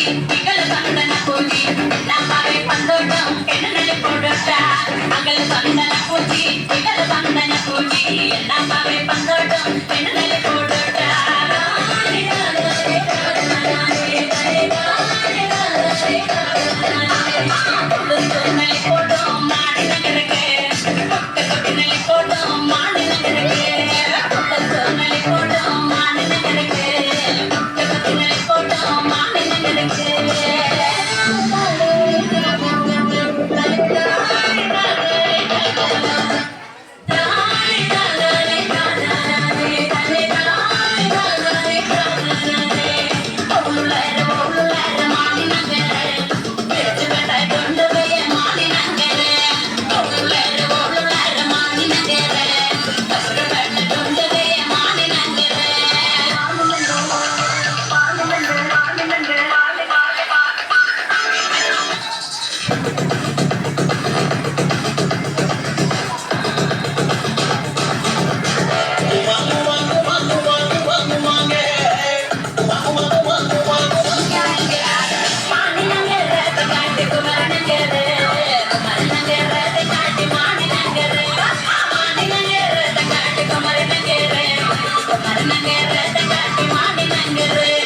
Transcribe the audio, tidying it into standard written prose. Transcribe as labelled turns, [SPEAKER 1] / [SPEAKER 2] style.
[SPEAKER 1] இகழ சந்தன பூச்சி நம்பாவே பந்தோட்டம் கெண்ணலை போடட்டா அகல சந்தன பூச்சி இகழ சந்தன பூச்சி நம்பாவே பந்தோட்டம் கெண்ணலை போடட்டா போட்டோம் மாடி நகருக்கு தொட்டினலை போட்டோம் மாடி நகருக்கு தொட்டினலை போட்டோம் மாடி நகருக்கு தொட்டினலை போட்டோம் மாடி நகருக்கு Marina,